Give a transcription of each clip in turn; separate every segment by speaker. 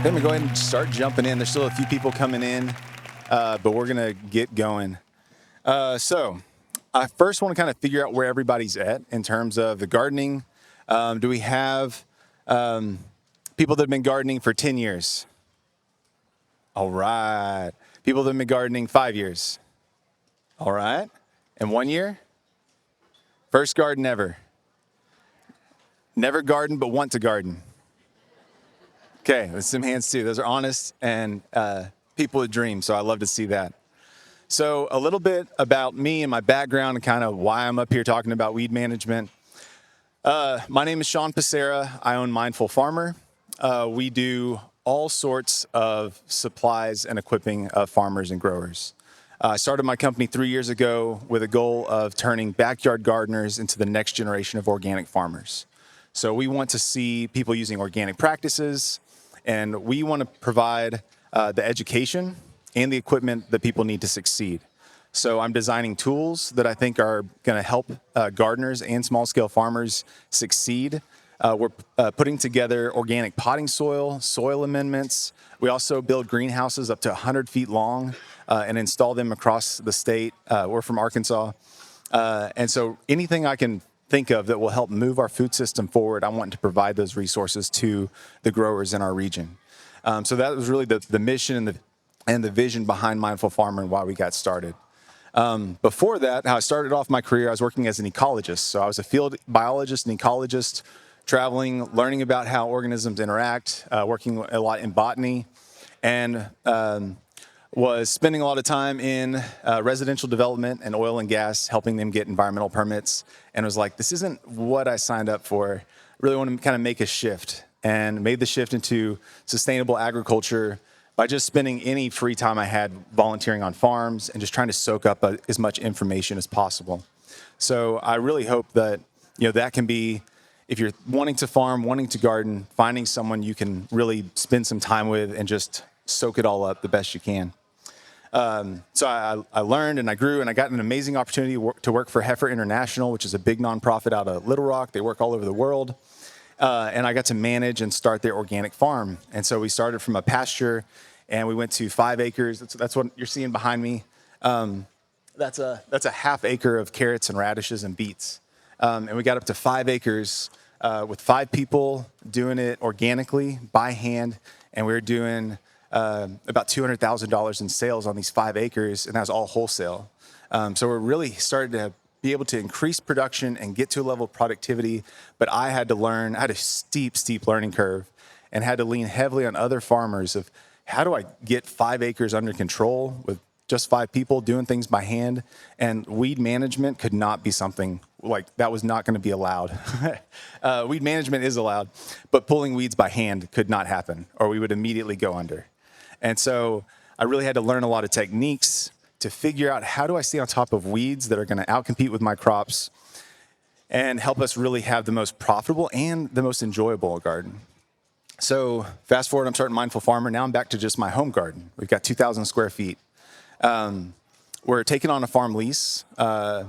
Speaker 1: I'm going to go ahead and start jumping in. There's still a few people coming in, but we're going to get going. So I first want to kind of figure out where everybody's at in terms of the gardening. Do we have people that have been gardening for 10 years? All right. People that have been gardening 5 years? All right. And 1 year? First garden ever? Never gardened but want to garden? Okay, that's some hands too. Those are honest and people with dreams, so I love to see that. So a little bit about me and my background and kind of why I'm up here talking about weed management. My name is Sean Pessarra. I own Mindful Farmer. We do all sorts of supplies and equipping of farmers and growers. I started my company 3 years ago with a goal of turning backyard gardeners into the next generation of organic farmers. So we want to see people using organic practices, and we want to provide the education and the equipment that people need to succeed. So I'm designing tools that I think are going to help gardeners and small-scale farmers succeed. We're putting together organic potting soil, soil amendments. We also build greenhouses up to 100 feet long and install them across the state. We're from Arkansas. And so anything I can think of that will help move our food system forward, I want to provide those resources to the growers in our region. So that was really the mission and the vision behind Mindful Farmer and why we got started. Before that, how I started off my career, I was working as an ecologist. So I was a field biologist and ecologist, traveling, learning about how organisms interact, working a lot in botany, and was spending a lot of time in residential development and oil and gas, helping them get environmental permits, and was like, this isn't what I signed up for. I really want to kind of make a shift, and made the shift into sustainable agriculture by just spending any free time I had volunteering on farms and just trying to soak up as much information as possible. So I really hope that that can be, if you're wanting to farm, wanting to garden, finding someone you can really spend some time with and just soak it all up the best you can. So I learned and I grew, and I got an amazing opportunity to work for Heifer International, which is a big nonprofit out of Little Rock. They work all over the world. And I got to manage and start their organic farm. And so we started from a pasture, and we went to 5 acres. That's what you're seeing behind me. That's a half acre of carrots and radishes and beets. And we got up to 5 acres with 5 people doing it organically by hand. And we were doing about $200,000 in sales on these 5 acres, and that was all wholesale. So we're really started to be able to increase production and get to a level of productivity. But I had to learn, I had a steep learning curve, and had to lean heavily on other farmers of how do I get 5 acres under control with just 5 people doing things by hand. And weed management could not be something like that, was not going to be allowed. Weed management is allowed, but pulling weeds by hand could not happen, or we would immediately go under. And so I really had to learn a lot of techniques to figure out how do I stay on top of weeds that are going to outcompete with my crops and help us really have the most profitable and the most enjoyable garden. So fast forward, I'm starting Mindful Farmer. Now I'm back to just my home garden. We've got 2,000 square feet. We're taking on a farm lease because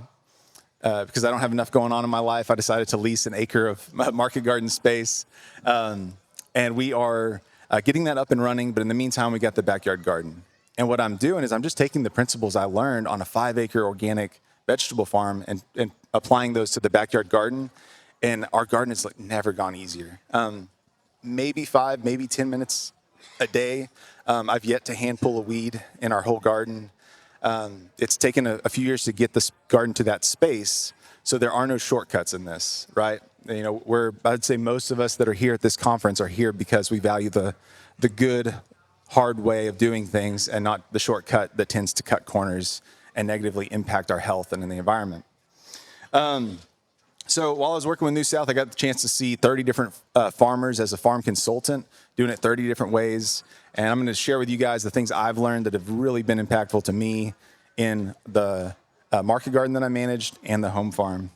Speaker 1: I don't have enough going on in my life. I decided to lease an acre of market garden space. And we are getting that up and running. But in the meantime, we got the backyard garden. And what I'm doing is I'm just taking the principles I learned on a 5 acre organic vegetable farm and applying those to the backyard garden. And our garden has never gone easier. Maybe 5, maybe 10 minutes a day. I've yet to hand pull a weed in our whole garden. It's taken a few years to get this garden to that space, so there are no shortcuts in this, right? I'd say most of us that are here at this conference are here because we value the good, hard way of doing things and not the shortcut that tends to cut corners and negatively impact our health and in the environment. So while I was working with New South, I got the chance to see 30 different farmers as a farm consultant, doing it 30 different ways. And I'm going to share with you guys the things I've learned that have really been impactful to me in the market garden that I managed and the home farm.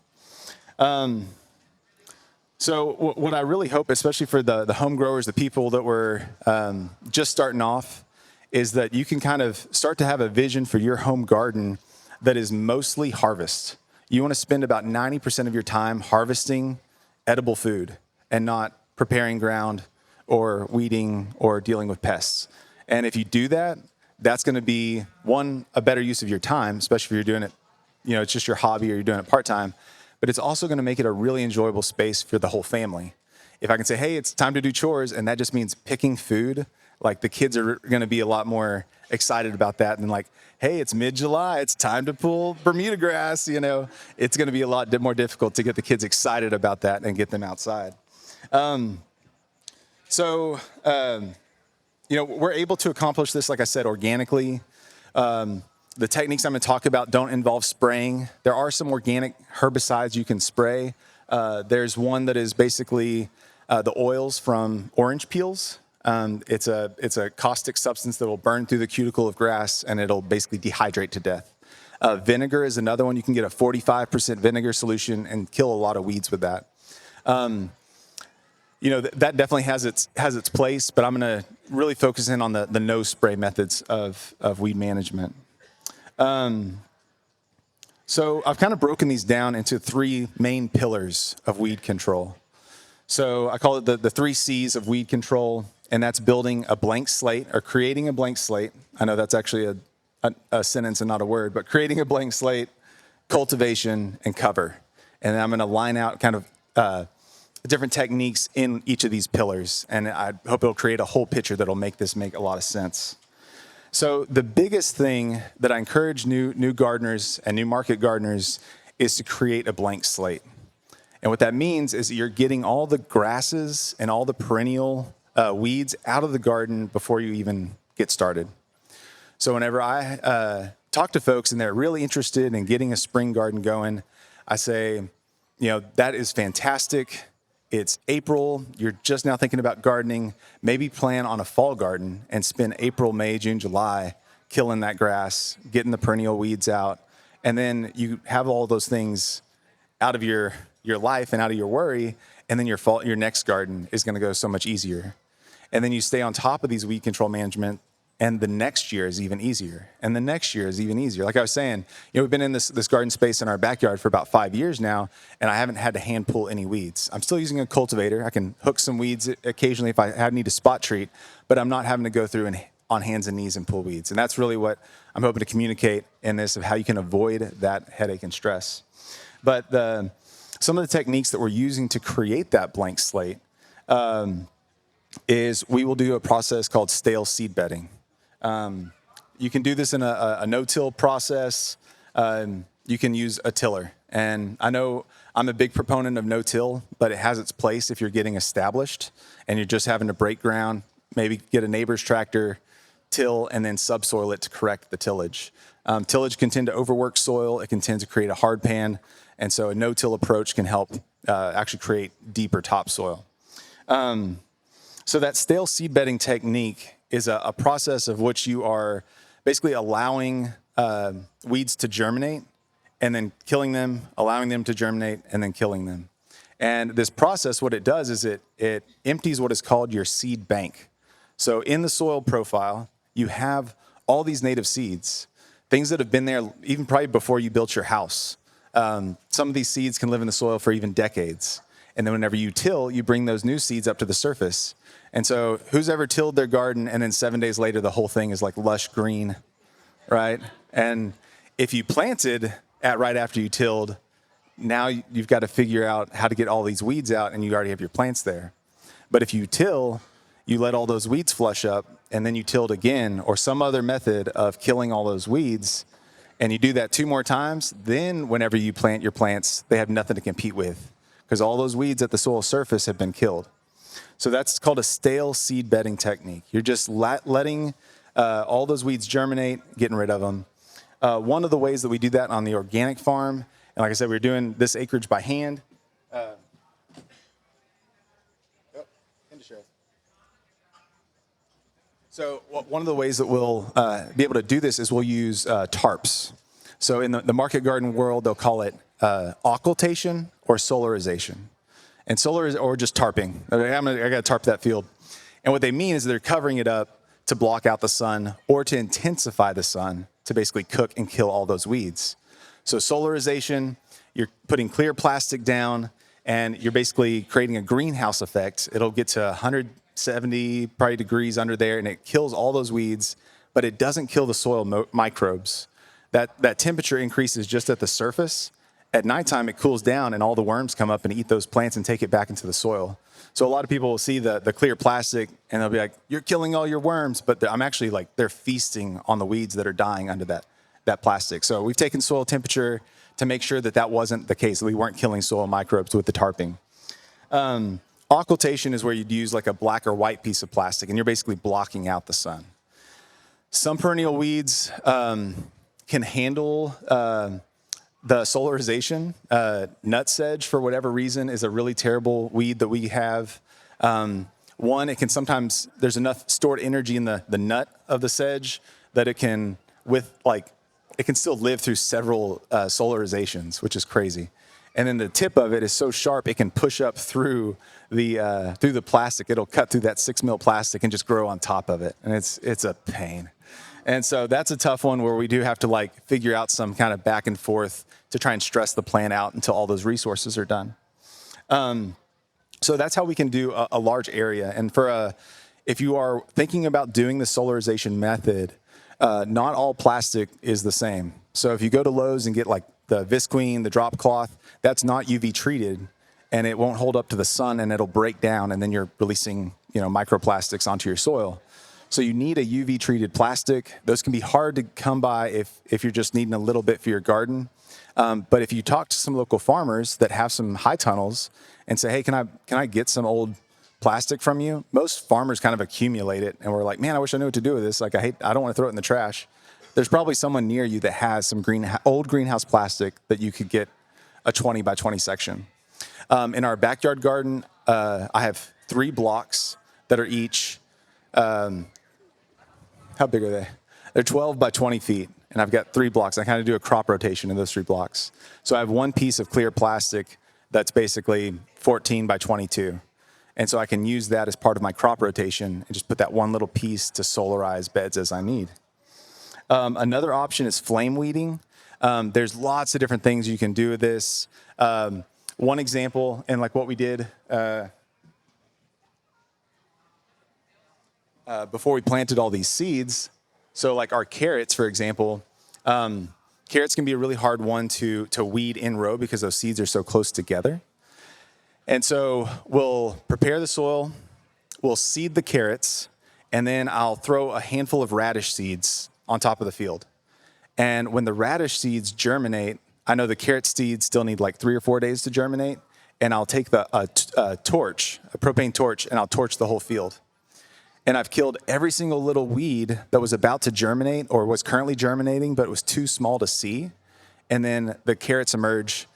Speaker 1: So what I really hope, especially for the home growers, the people that were just starting off, is that you can kind of start to have a vision for your home garden that is mostly harvest. You want to spend about 90% of your time harvesting edible food and not preparing ground or weeding or dealing with pests. And if you do that, that's going to be, one, a better use of your time, especially if you're doing it, it's just your hobby or you're doing it part-time. But it's also going to make it a really enjoyable space for the whole family. If I can say, hey, it's time to do chores, and that just means picking food, like the kids are going to be a lot more excited about that than like, hey, it's mid-July, it's time to pull Bermuda grass. It's going to be a lot more difficult to get the kids excited about that and get them outside. We're able to accomplish this, like I said, organically. The techniques I'm going to talk about don't involve spraying. There are some organic herbicides you can spray. There's one that is basically the oils from orange peels. It's a caustic substance that will burn through the cuticle of grass, and it'll basically dehydrate to death. Vinegar is another one. You can get a 45% vinegar solution and kill a lot of weeds with that. That definitely has its place, but I'm going to really focus in on the no spray methods of weed management. So I've kind of broken these down into three main pillars of weed control. So I call it the 3 C's of weed control, and that's building a blank slate or creating a blank slate. I know that's actually a sentence and not a word, but creating a blank slate, cultivation, and cover. And I'm going to line out kind of different techniques in each of these pillars, and I hope it'll create a whole picture that'll make this make a lot of sense. So the biggest thing that I encourage new gardeners and new market gardeners is to create a blank slate. And what that means is that you're getting all the grasses and all the perennial weeds out of the garden before you even get started. So whenever I talk to folks and they're really interested in getting a spring garden going, I say, that is fantastic. It's April, you're just now thinking about gardening, maybe plan on a fall garden and spend April, May, June, July killing that grass, getting the perennial weeds out, and then you have all those things out of your life and out of your worry, and then your next garden is going to go so much easier. And then you stay on top of these weed control management, and the next year is even easier, and the next year is even easier. Like I was saying, we've been in this garden space in our backyard for about 5 years now, and I haven't had to hand pull any weeds. I'm still using a cultivator. I can hook some weeds occasionally if I need to spot treat, but I'm not having to go through and on hands and knees and pull weeds. And that's really what I'm hoping to communicate in this, of how you can avoid that headache and stress. But some of the techniques that we're using to create that blank slate is we will do a process called stale seed bedding. You can do this in a no-till process. You can use a tiller. And I know I'm a big proponent of no-till, but it has its place if you're getting established and you're just having to break ground, maybe get a neighbor's tractor, till, and then subsoil it to correct the tillage. Tillage can tend to overwork soil. It can tend to create a hard pan. And so a no-till approach can help actually create deeper topsoil. So that stale seed bedding technique is a process of which you are basically allowing weeds to germinate and then killing them, allowing them to germinate, and then killing them. And this process, what it does is it empties what is called your seed bank. So in the soil profile, you have all these native seeds, things that have been there even probably before you built your house. Some of these seeds can live in the soil for even decades. And then whenever you till, you bring those new seeds up to the surface. And so who's ever tilled their garden and then 7 days later the whole thing is like lush green, right? And if you planted right after you tilled, now you've got to figure out how to get all these weeds out, and you already have your plants there. But if you till, you let all those weeds flush up, and then you tilled again, or some other method of killing all those weeds, and you do that 2 more times, then whenever you plant your plants, they have nothing to compete with, because all those weeds at the soil surface have been killed. So that's called a stale seed bedding technique. You're just letting all those weeds germinate, getting rid of them. One of the ways that we do that on the organic farm, and like I said, we're doing this acreage by hand. So one of the ways that we'll be able to do this is we'll use tarps. So in the market garden world, they'll call it occultation or solarization. And or just tarping. I got to tarp that field. And what they mean is they're covering it up to block out the sun or to intensify the sun to basically cook and kill all those weeds. So solarization, you're putting clear plastic down and you're basically creating a greenhouse effect. It'll get to 100 70 probably degrees under there, and it kills all those weeds, but it doesn't kill the soil microbes. That temperature increases just at the surface. At nighttime, it cools down, and all the worms come up and eat those plants and take it back into the soil. So a lot of people will see the clear plastic, and they'll be like, "You're killing all your worms," but I'm actually like, they're feasting on the weeds that are dying under that plastic. So we've taken soil temperature to make sure that wasn't the case. We weren't killing soil microbes with the tarping. Occultation is where you'd use like a black or white piece of plastic, and you're basically blocking out the sun. Some perennial weeds can handle the solarization. Nutsedge, for whatever reason, is a really terrible weed that we have. One, it can sometimes, there's enough stored energy in the nut of the sedge that it can, it can still live through several solarizations, which is crazy. And then the tip of it is so sharp, it can push up through the plastic. It'll cut through that 6 mil plastic and just grow on top of it. And it's a pain. And so that's a tough one where we do have to figure out some kind of back and forth to try and stress the plant out until all those resources are done. So that's how we can do a large area. And if you are thinking about doing the solarization method, not all plastic is the same. So if you go to Lowe's and get the Visqueen, the drop cloth, that's not UV treated, and it won't hold up to the sun, and it'll break down, and then you're releasing microplastics onto your soil. So you need a UV treated plastic. Those can be hard to come by if you're just needing a little bit for your garden. But if you talk to some local farmers that have some high tunnels and say, "Hey, can I get some old plastic from you?" Most farmers kind of accumulate it, and we're like, "Man, I wish I knew what to do with this. I don't want to throw it in the trash." There's probably someone near you that has some old greenhouse plastic that you could get a 20 by 20 section. In our backyard garden, I have 3 blocks that are each, how big are they? They're 12 by 20 feet, and I've got 3 blocks. I kind of do a crop rotation in those 3 blocks. So I have one piece of clear plastic that's basically 14 by 22. And so I can use that as part of my crop rotation and just put that one little piece to solarize beds as I need. Another option is flame weeding. There's lots of different things you can do with this. One example, and what we did before we planted all these seeds, so our carrots, for example, carrots can be a really hard one to weed in row because those seeds are so close together. And so we'll prepare the soil, we'll seed the carrots, and then I'll throw a handful of radish seeds on top of the field. And when the radish seeds germinate, I know the carrot seeds still need 3 or 4 days to germinate, and I'll take a propane torch, and I'll torch the whole field. And I've killed every single little weed that was about to germinate or was currently germinating, but it was too small to see. And then the carrots emerge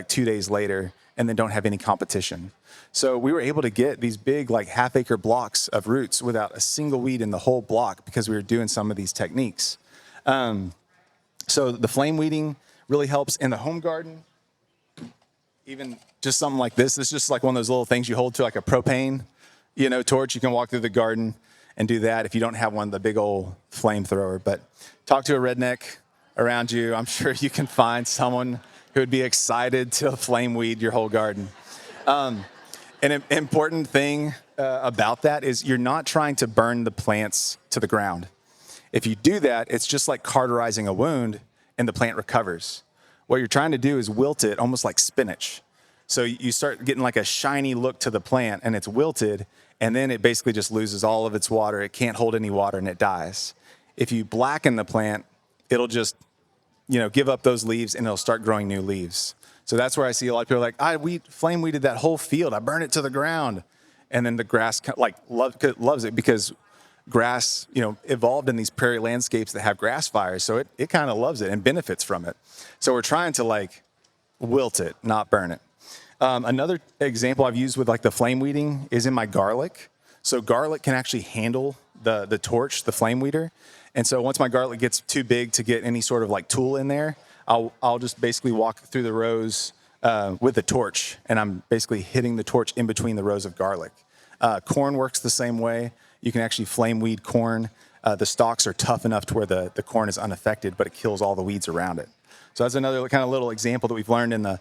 Speaker 1: 2 days later and then don't have any competition. So we were able to get these big half-acre blocks of roots without a single weed in the whole block because we were doing some of these techniques. So the flame weeding really helps in the home garden. Even just something like this. This is just one of those little things you hold to a propane torch. You can walk through the garden and do that if you don't have one, the big old flamethrower. But talk to a redneck around you. I'm sure you can find someone who would be excited to flame weed your whole garden. An important thing about that is you're not trying to burn the plants to the ground. If you do that, it's just like cauterizing a wound and the plant recovers. What you're trying to do is wilt it almost like spinach. So you start getting a shiny look to the plant and it's wilted, and then it basically just loses all of its water. It can't hold any water and it dies. If you blacken the plant, it'll just give up those leaves and it'll start growing new leaves. So that's where I see a lot of people I flame weeded that whole field. I burned it to the ground. And then the grass loves it because grass, evolved in these prairie landscapes that have grass fires. So it kind of loves it and benefits from it. So we're trying to wilt it, not burn it. Another example I've used with the flame weeding is in my garlic. So garlic can actually handle the torch, the flame weeder. And so once my garlic gets too big to get any sort of tool in there, I'll just basically walk through the rows with the torch, and I'm basically hitting the torch in between the rows of garlic. Corn works the same way. You can actually flame weed corn. The stalks are tough enough to where the corn is unaffected, but it kills all the weeds around it. So that's another kind of little example that we've learned in the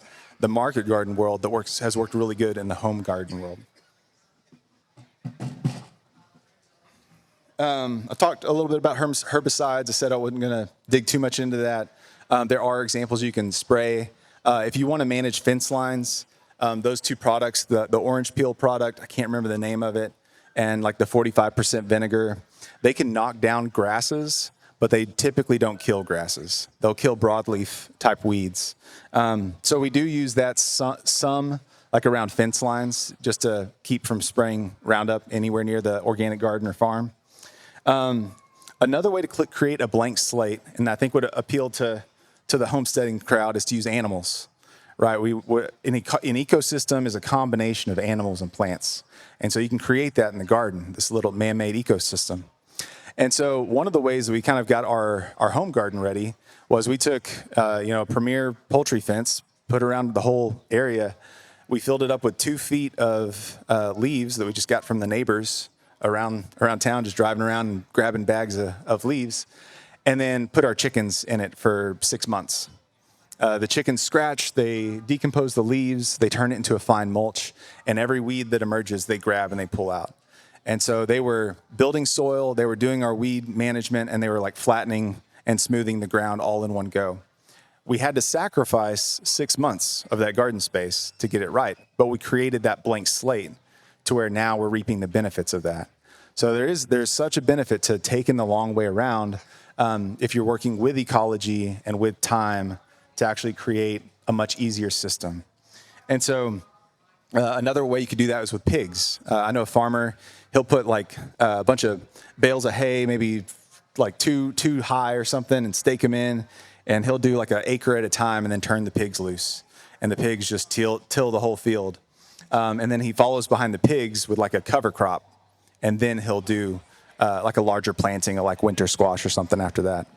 Speaker 1: market garden world that has worked really good in the home garden world. I talked a little bit about herbicides. I said I wasn't going to dig too much into that. There are examples you can spray. If you want to manage fence lines, those two products, the orange peel product, I can't remember the name of it, and like the 45% vinegar, they can knock down grasses, but they typically don't kill grasses. They'll kill broadleaf type weeds. So we do use that some like around fence lines just to keep from spraying Roundup anywhere near the organic garden or farm. Another way to create a blank slate, and I think would appeal to the homesteading crowd, is to use animals, right? An ecosystem is a combination of animals and plants. And so you can create that in the garden, this little man-made ecosystem. And so one of the ways that we kind of got our home garden ready was we took a premier poultry fence, put around the whole area. We filled it up with 2 feet of leaves that we just got from the neighbors around town, just driving around and grabbing bags of leaves, and then put our chickens in it for 6 months. The chickens scratch, they decompose the leaves, they turn it into a fine mulch, and every weed that emerges, they grab and they pull out. And so they were building soil, they were doing our weed management, and they were like flattening and smoothing the ground all in one go. We had to sacrifice 6 months of that garden space to get it right, but we created that blank slate to where now we're reaping the benefits of that. So there's such a benefit to taking the long way around if you're working with ecology and with time to actually create a much easier system. And so another way you could do that is with pigs. I know a farmer, he'll put like a bunch of bales of hay, maybe like too high or something, and stake them in, and he'll do like an acre at a time and then turn the pigs loose. And the pigs just till the whole field. And then he follows behind the pigs with like a cover crop, and then he'll do like a larger planting of like winter squash or something after that.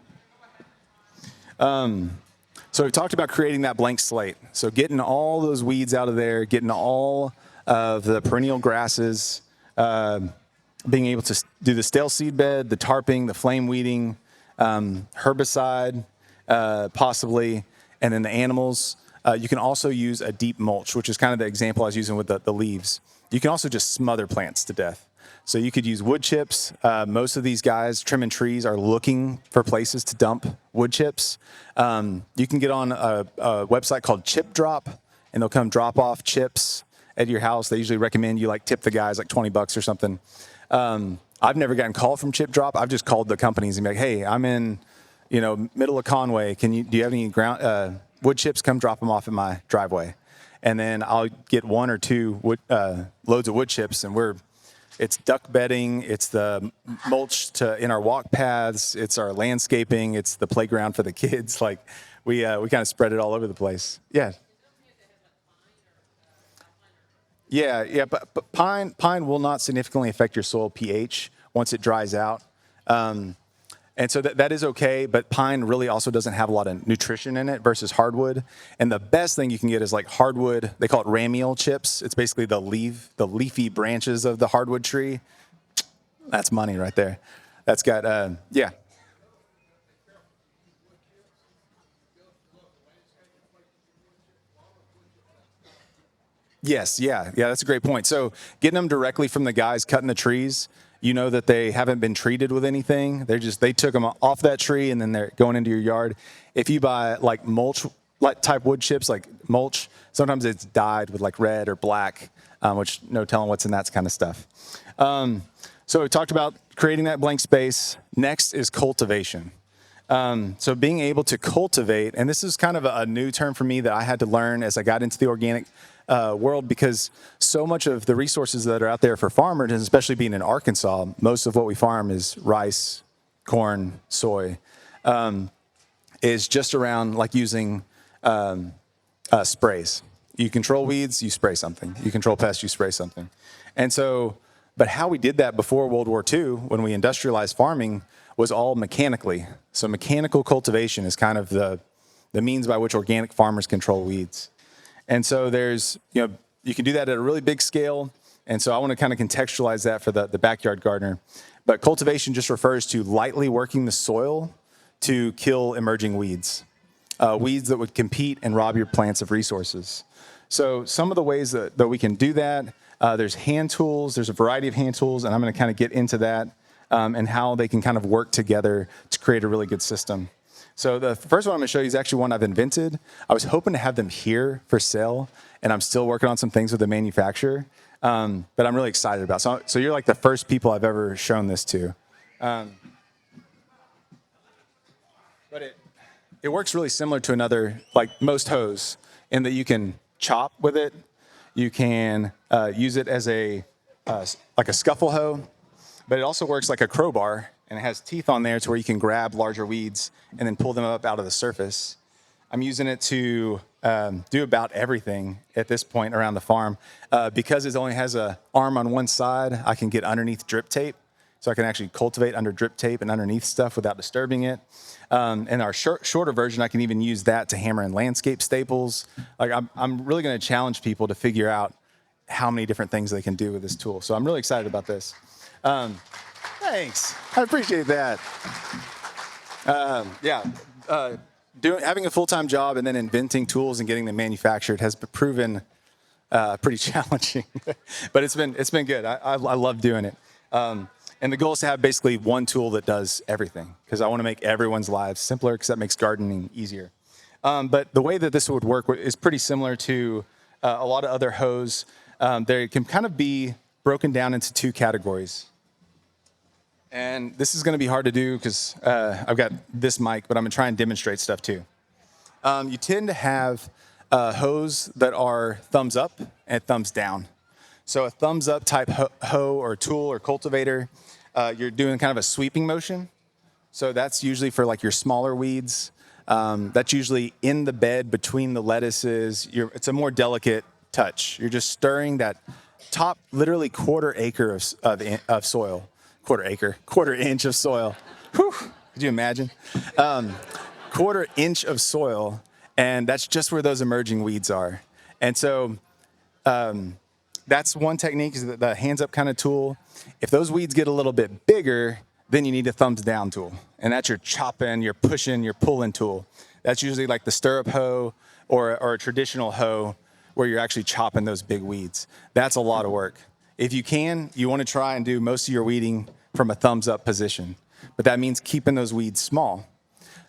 Speaker 1: So we talked about creating that blank slate. So getting all those weeds out of there, getting all of the perennial grasses, being able to do the stale seed bed, the tarping, the flame weeding, herbicide, possibly, and then the animals. You can also use a deep mulch, which is kind of the example I was using with the leaves. You can also just smother plants to death. So you could use wood chips. Most of these guys trimming trees are looking for places to dump wood chips. You can get on a website called Chip Drop, and they'll come drop off chips at your house. They usually recommend you like tip the guys like $20 or something. I've never gotten called from Chip Drop. I've just called the companies and be like, hey, I'm in, middle of Conway. Do you have any wood chips? Come drop them off at my driveway. And then I'll get 1 or 2 loads of wood chips, and it's duck bedding, it's the mulch in our walk paths, it's our landscaping, it's the playground for the kids. Like we kind of spread it all over the place. Yeah. Yeah, but pine will not significantly affect your soil pH once it dries out. And so that is okay, but pine really also doesn't have a lot of nutrition in it versus hardwood. And the best thing you can get is like hardwood, they call it ramial chips. It's basically the leafy branches of the hardwood tree. That's money right there. That's got, yeah. Yes, yeah, that's a great point. So getting them directly from the guys cutting the trees, you know that they haven't been treated with anything. They took them off that tree and then they're going into your yard. If you buy like mulch, like type wood chips, like mulch, sometimes it's dyed with like red or black, which no telling what's in that kind of stuff. So we talked about creating that blank space. Next is cultivation. So being able to cultivate, and this is kind of a new term for me that I had to learn as I got into the organic world, because so much of the resources that are out there for farmers, and especially being in Arkansas, most of what we farm is rice, corn, soy, is just around like using sprays. You control weeds, you spray something. You control pests, you spray something. And so, but how we did that before World War II, when we industrialized farming, was all mechanically. So mechanical cultivation is kind of the means by which organic farmers control weeds. And so you can do that at a really big scale. And so I want to kind of contextualize that for the backyard gardener. But cultivation just refers to lightly working the soil to kill emerging weeds, weeds that would compete and rob your plants of resources. So some of the ways that we can do that, there's hand tools. There's a variety of hand tools, and I'm going to kind of get into that. and how they can kind of work together to create a really good system. So the first one I'm going to show you is actually one I've invented. I was hoping to have them here for sale, and I'm still working on some things with the manufacturer, but I'm really excited about. So you're like the first people I've ever shown this to. But it works really similar to another, like most hose, in that you can chop with it. You can use it as like a scuffle hoe, but it also works like a crowbar, and it has teeth on there to where you can grab larger weeds and then pull them up out of the surface. I'm using it to do about everything at this point around the farm. Because it only has an arm on one side, I can get underneath drip tape. So I can actually cultivate under drip tape and underneath stuff without disturbing it. And our shorter version, I can even use that to hammer in landscape staples. Like I'm really going to challenge people to figure out how many different things they can do with this tool. So I'm really excited about this. Thanks. I appreciate that. Having a full-time job and then inventing tools and getting them manufactured has proven pretty challenging, but it's been good. I love doing it. And the goal is to have basically one tool that does everything, because I want to make everyone's lives simpler, because that makes gardening easier. But the way that this would work is pretty similar to a lot of other hoes. They can kind of be broken down into two categories. And this is going to be hard to do because I've got this mic, but I'm going to try and demonstrate stuff too. You tend to have hoes that are thumbs up and thumbs down. So a thumbs up type hoe or tool or cultivator, you're doing kind of a sweeping motion. So that's usually for like your smaller weeds. That's usually in the bed between the lettuces. It's a more delicate touch. You're just stirring that top literally quarter acre of soil. Quarter inch of soil. Whew, could you imagine? Quarter inch of soil, and that's just where those emerging weeds are. And so that's one technique, is the hands up kind of tool. If those weeds get a little bit bigger, then you need a thumbs down tool. And that's your chopping, your pushing, your pulling tool. That's usually like the stirrup hoe or a traditional hoe where you're actually chopping those big weeds. That's a lot of work. If you can, you want to try and do most of your weeding from a thumbs up position, but that means keeping those weeds small.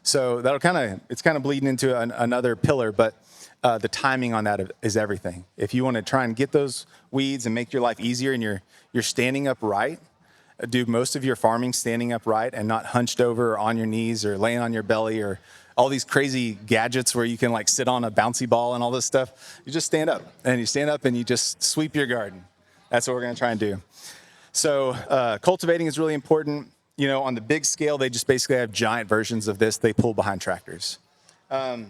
Speaker 1: So it's kind of bleeding into another pillar, but the timing on that is everything. If you want to try and get those weeds and make your life easier, and you're standing upright, do most of your farming standing upright and not hunched over or on your knees or laying on your belly or all these crazy gadgets where you can like sit on a bouncy ball and all this stuff. You just stand up and you just sweep your garden. That's what we're going to try and do. So cultivating is really important. You know, on the big scale, they just basically have giant versions of this they pull behind tractors. So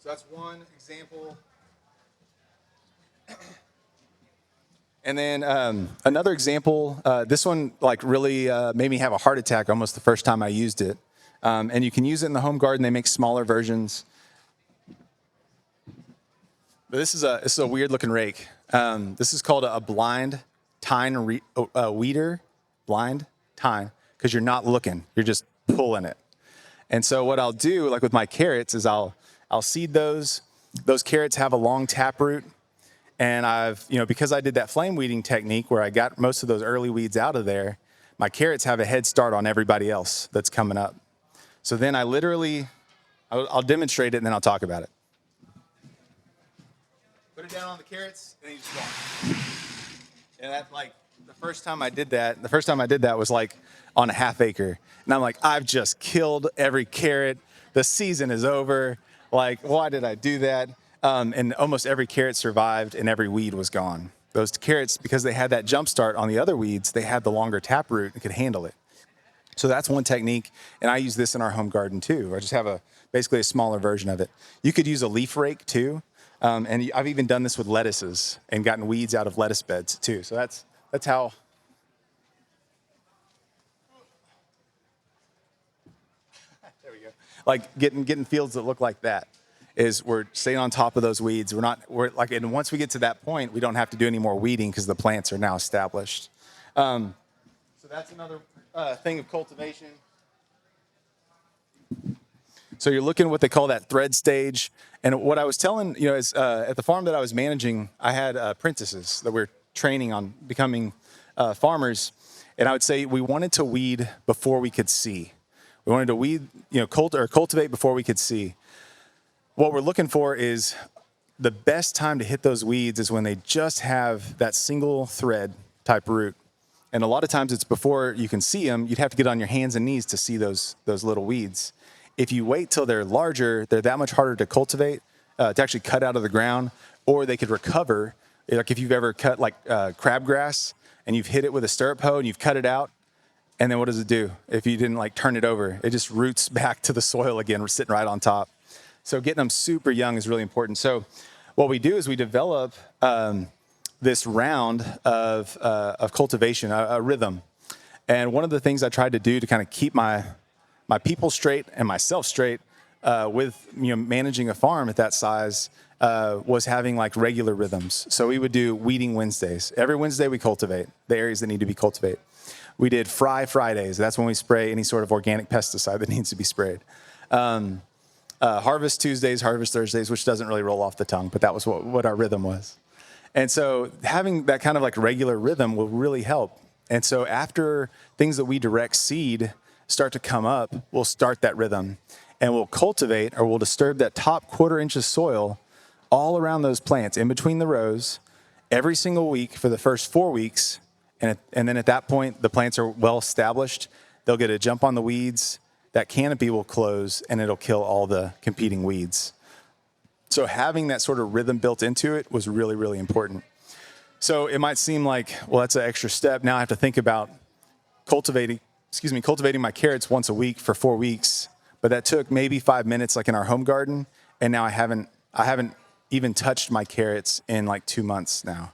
Speaker 1: that's one example. And then another example, this one like really made me have a heart attack almost the first time I used it. And you can use it in the home garden. They make smaller versions. But this is a weird looking rake. This is called a blind tine weeder. Blind tine, because you're not looking, you're just pulling it. And so what I'll do, like with my carrots, is I'll seed those. Those carrots have a long taproot. And because I did that flame weeding technique where I got most of those early weeds out of there, my carrots have a head start on everybody else that's coming up. So then I'll demonstrate it and then I'll talk about it. Put it down on the carrots and then you just walk. And that's like the first time I did that was like on a half acre. And I'm like, I've just killed every carrot. The season is over. Like, why did I do that? And almost every carrot survived and every weed was gone. Those carrots, because they had that jump start on the other weeds, they had the longer taproot and could handle it. So that's one technique, and I use this in our home garden too. I just have basically a smaller version of it. You could use a leaf rake too, and I've even done this with lettuces and gotten weeds out of lettuce beds too. So that's how. There we go. Like getting fields that look like that is we're staying on top of those weeds. And once we get to that point, we don't have to do any more weeding because the plants are now established. So that's another thing of cultivation. So you're looking at what they call that thread stage. And what I was telling, is at the farm that I was managing, I had apprentices that were training on becoming farmers. And I would say we wanted to weed before we could see. We wanted to weed, cultivate before we could see. What we're looking for is the best time to hit those weeds is when they just have that single thread type root. And a lot of times it's before you can see them. You'd have to get on your hands and knees to see those little weeds. If you wait till they're larger, they're that much harder to cultivate, to actually cut out of the ground, or they could recover. Like if you've ever cut like crabgrass and you've hit it with a stirrup hoe and you've cut it out, and then what does it do? If you didn't like turn it over, it just roots back to the soil again. We're sitting right on top. So getting them super young is really important. So what we do is we develop this round of cultivation, a rhythm. And one of the things I tried to do to kind of keep my people straight and myself straight with managing a farm at that size was having like regular rhythms. So we would do weeding Wednesdays. Every Wednesday we cultivate the areas that need to be cultivated. We did Fry Fridays. That's when we spray any sort of organic pesticide that needs to be sprayed. Harvest Tuesdays, Harvest Thursdays, which doesn't really roll off the tongue, but that was what our rhythm was. And so having that kind of like regular rhythm will really help. And so after things that we direct seed start to come up, we'll start that rhythm and we'll cultivate or we'll disturb that top 1/4 inch of soil all around those plants in between the rows every single week for the first 4 weeks. And then at that point, the plants are well established. They'll get a jump on the weeds. That canopy will close and it'll kill all the competing weeds. So having that sort of rhythm built into it was really, really important. So it might seem like, well, that's an extra step. Now I have to think about cultivating my carrots once a week for 4 weeks. But that took maybe 5 minutes, like in our home garden. And now I haven't even touched my carrots in like 2 months now.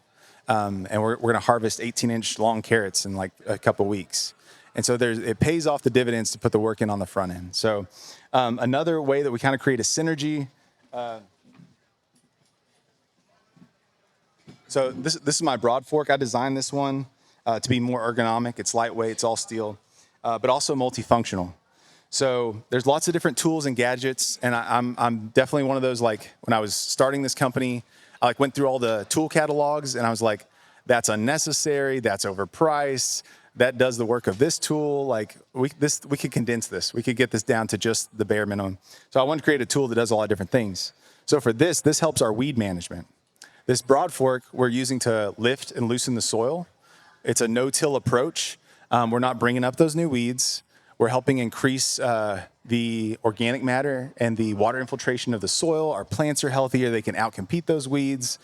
Speaker 1: And we're going to harvest 18-inch long carrots in like a couple weeks. And so it pays off the dividends to put the work in on the front end. So another way that we kind of create a synergy. So this is my broad fork. I designed this one to be more ergonomic. It's lightweight. It's all steel, but also multifunctional. So there's lots of different tools and gadgets. And I'm definitely one of those, like when I was starting this company, I like went through all the tool catalogs and I was like, that's unnecessary. That's overpriced. That does the work of this tool. Like we could condense this. We could get this down to just the bare minimum. So I wanted to create a tool that does a lot of different things. So for this helps our weed management. This broad fork we're using to lift and loosen the soil. It's a no-till approach. We're not bringing up those new weeds. We're helping increase the organic matter and the water infiltration of the soil. Our plants are healthier. They can outcompete those weeds.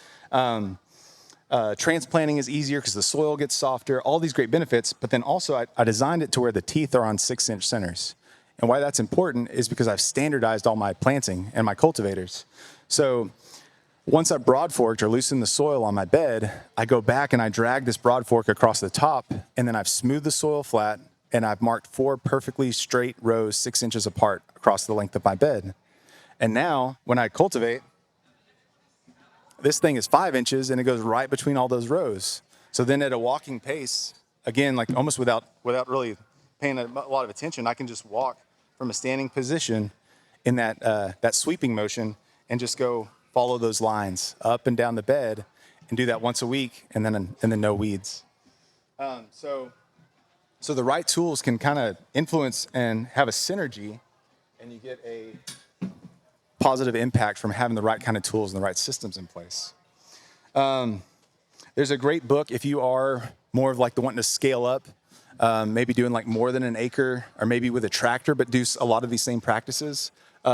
Speaker 1: Transplanting is easier because the soil gets softer, all these great benefits. But then also I designed it to where the teeth are on 6-inch centers. And why that's important is because I've standardized all my planting and my cultivators. So once I've broad forked or loosened the soil on my bed, I go back and I drag this broad fork across the top, and then I've smoothed the soil flat, and I've marked 4 perfectly straight rows 6 inches apart across the length of my bed. And now when I cultivate, this thing is 5 inches and it goes right between all those rows. So then at a walking pace, again, like almost without really paying a lot of attention, I can just walk from a standing position in that sweeping motion and just go follow those lines up and down the bed and do that once a week and then no weeds. So the right tools can kind of influence and have a synergy, and you get a positive impact from having the right kind of tools and the right systems in place. There's a great book if you are more of like the wanting to scale up, maybe doing like more than an acre or maybe with a tractor, but do a lot of these same practices.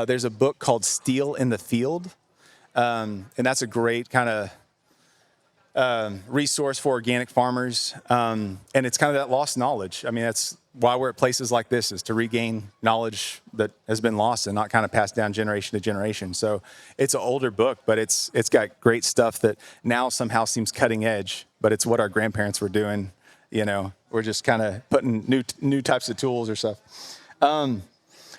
Speaker 1: There's a book called Steel in the Field. And that's a great kind of resource for organic farmers. And it's kind of that lost knowledge. I mean, that's why we're at places like this, is to regain knowledge that has been lost and not kind of passed down generation to generation. So it's an older book, but it's got great stuff that now somehow seems cutting edge, but it's what our grandparents were doing. We're just kind of putting new types of tools or stuff.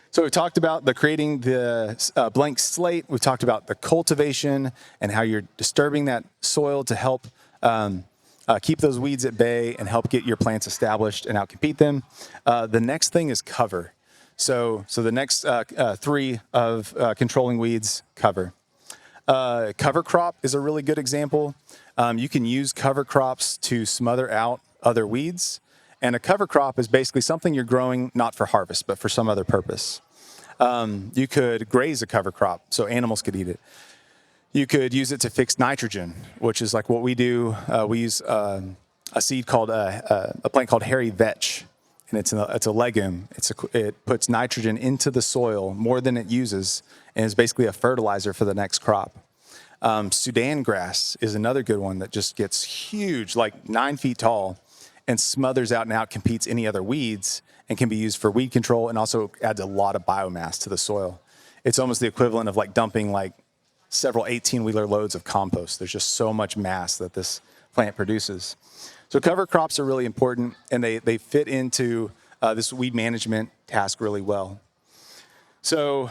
Speaker 1: So we talked about creating the blank slate. We talked about the cultivation and how you're disturbing that soil to help keep those weeds at bay and help get your plants established and outcompete them. The next thing is cover. So the next 3 of controlling weeds, cover. Cover crop is a really good example. You can use cover crops to smother out other weeds. And a cover crop is basically something you're growing not for harvest, but for some other purpose. You could graze a cover crop so animals could eat it. You could use it to fix nitrogen, which is like what we do. We use a seed called a plant called hairy vetch, and it's a legume. It puts nitrogen into the soil more than it uses, and is basically a fertilizer for the next crop. Sudan grass is another good one that just gets huge, like 9 feet tall, and smothers out and out competes any other weeds and can be used for weed control and also adds a lot of biomass to the soil. It's almost the equivalent of like dumping like several 18-wheeler loads of compost. There's just so much mass that this plant produces. So cover crops are really important, and they fit into this weed management task really well. So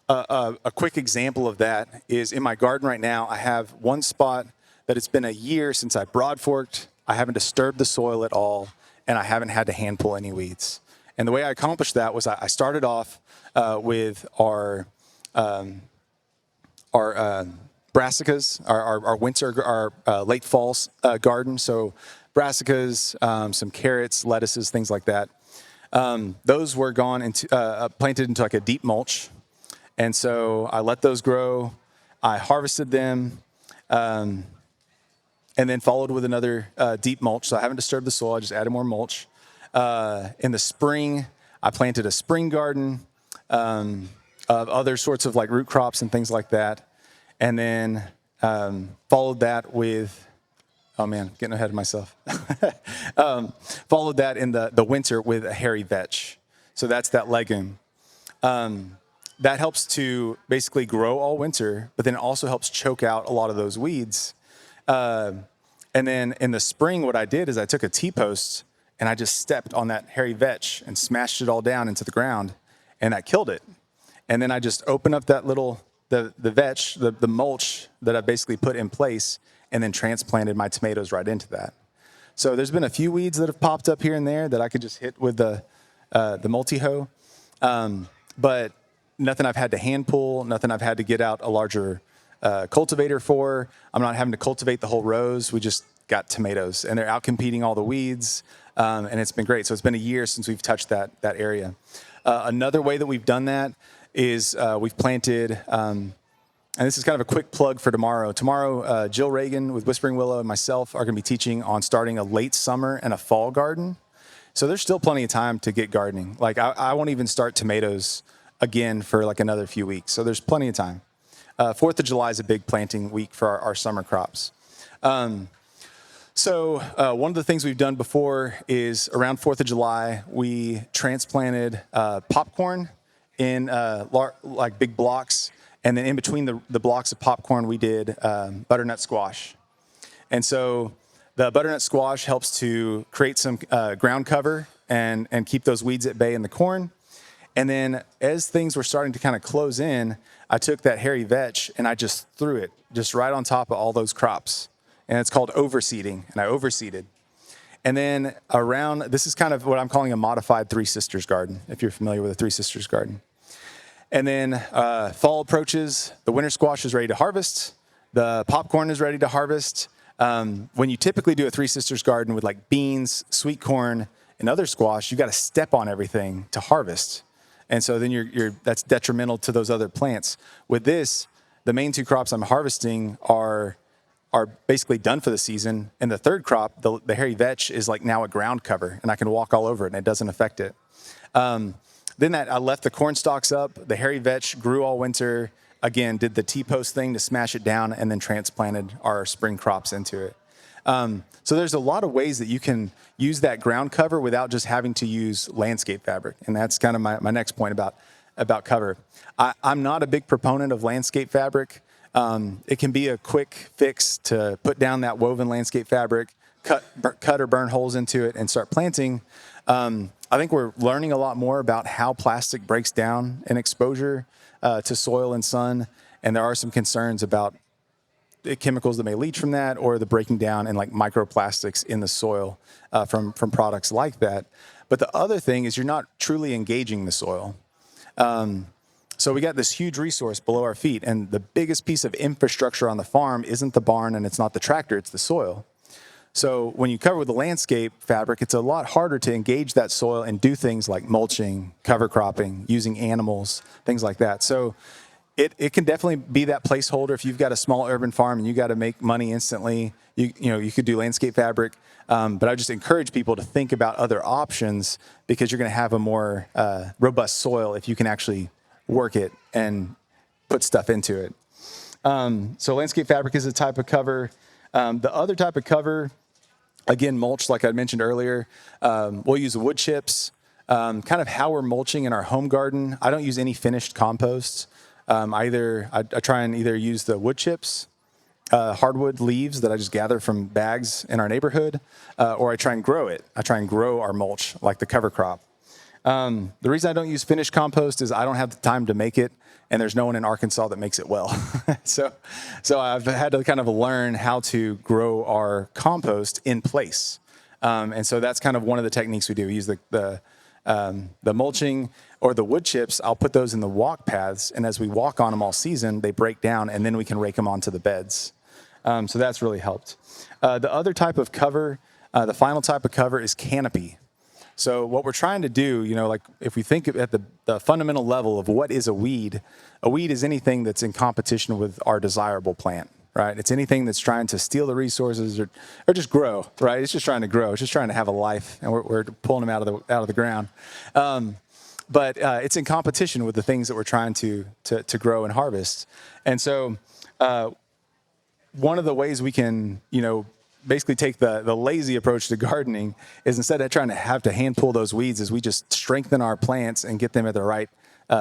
Speaker 1: a quick example of that is in my garden right now, I have one spot that it's been a year since I broad forked. I haven't disturbed the soil at all, and I haven't had to hand pull any weeds. And the way I accomplished that was I started off with our brassicas, our winter, our late fall garden. So brassicas, some carrots, lettuces, things like that. Those were planted into like a deep mulch. And so I let those grow. I harvested them and then followed with another deep mulch. So I haven't disturbed the soil. I just added more mulch. In the spring, I planted a spring garden of other sorts of like root crops and things like that. And then followed that with, oh man, getting ahead of myself. Followed that in the winter with a hairy vetch. So that's that legume. That helps to basically grow all winter, but then also helps choke out a lot of those weeds. And then in the spring, what I did is I took a T-post and I just stepped on that hairy vetch and smashed it all down into the ground, and that killed it. And then I just opened up that little, the vetch, the mulch that I basically put in place, and then transplanted my tomatoes right into that. So there's been a few weeds that have popped up here and there that I could just hit with the multi-hoe. But nothing I've had to hand pull, nothing I've had to get out a larger cultivator for. I'm not having to cultivate the whole rows. We just got tomatoes, and they're out competing all the weeds, and it's been great. So it's been a year since we've touched that area. Another way that we've done that is we've planted, and this is kind of a quick plug for tomorrow. Tomorrow, Jill Reagan with Whispering Willow and myself are going to be teaching on starting a late summer and a fall garden. So there's still plenty of time to get gardening. Like I won't even start tomatoes again for like another few weeks. So there's plenty of time. 4th of July is a big planting week for our summer crops. So one of the things we've done before is around 4th of July, we transplanted popcorn in like big blocks. And then in between the blocks of popcorn, we did butternut squash. And so the butternut squash helps to create some ground cover and keep those weeds at bay in the corn. And then as things were starting to kind of close in, I took that hairy vetch and I just threw it just right on top of all those crops. And it's called overseeding, and I overseeded. And then this is kind of what I'm calling a modified Three Sisters garden, if you're familiar with a Three Sisters garden. And then fall approaches, the winter squash is ready to harvest, the popcorn is ready to harvest. When you typically do a Three Sisters garden with like beans, sweet corn, and other squash, you got to step on everything to harvest. And so then that's detrimental to those other plants. With this, the main two crops I'm harvesting are basically done for the season. And the third crop, the hairy vetch, is like now a ground cover, and I can walk all over it, and it doesn't affect it. Then I left the corn stalks up. The hairy vetch grew all winter. Again, did the T-post thing to smash it down, and then transplanted our spring crops into it. So there's a lot of ways that you can use that ground cover without just having to use landscape fabric. And that's kind of my next point about cover. I'm not a big proponent of landscape fabric. It can be a quick fix to put down that woven landscape fabric, cut or burn holes into it, and start planting. I think we're learning a lot more about how plastic breaks down in exposure to soil and sun. And there are some concerns about the chemicals that may leach from that, or the breaking down and like microplastics in the soil from products like that. But the other thing is you're not truly engaging the soil. So we got this huge resource below our feet, and the biggest piece of infrastructure on the farm isn't the barn and it's not the tractor, it's the soil. So when you cover with a landscape fabric, it's a lot harder to engage that soil and do things like mulching, cover cropping, using animals, things like that. So it can definitely be that placeholder. If you've got a small urban farm and you got to make money instantly, you could do landscape fabric. But I just encourage people to think about other options, because you're going to have a more robust soil if you can actually work it and put stuff into it. So landscape fabric is a type of cover. The other type of cover, again, mulch, like I mentioned earlier, we'll use wood chips. Kind of how we're mulching in our home garden, I don't use any finished composts. I try and either use the wood chips, hardwood leaves that I just gather from bags in our neighborhood, or I try and grow it. I try and grow our mulch like the cover crop. The reason I don't use finished compost is I don't have the time to make it, and there's no one in Arkansas that makes it well. So I've had to kind of learn how to grow our compost in place. And so that's kind of one of the techniques we do. We use the mulching or the wood chips. I'll put those in the walk paths, and as we walk on them all season, they break down, and then we can rake them onto the beds. So that's really helped. The other type of cover, the final type of cover, is canopy. So what we're trying to do, like if we think at the fundamental level of what is a weed is anything that's in competition with our desirable plant, right? It's anything that's trying to steal the resources or just grow, right? It's just trying to grow. It's just trying to have a life, and we're pulling them out of the ground. But it's in competition with the things that we're trying to grow and harvest. And so one of the ways we can, basically take the lazy approach to gardening is, instead of trying to have to hand pull those weeds, is we just strengthen our plants and get them at the right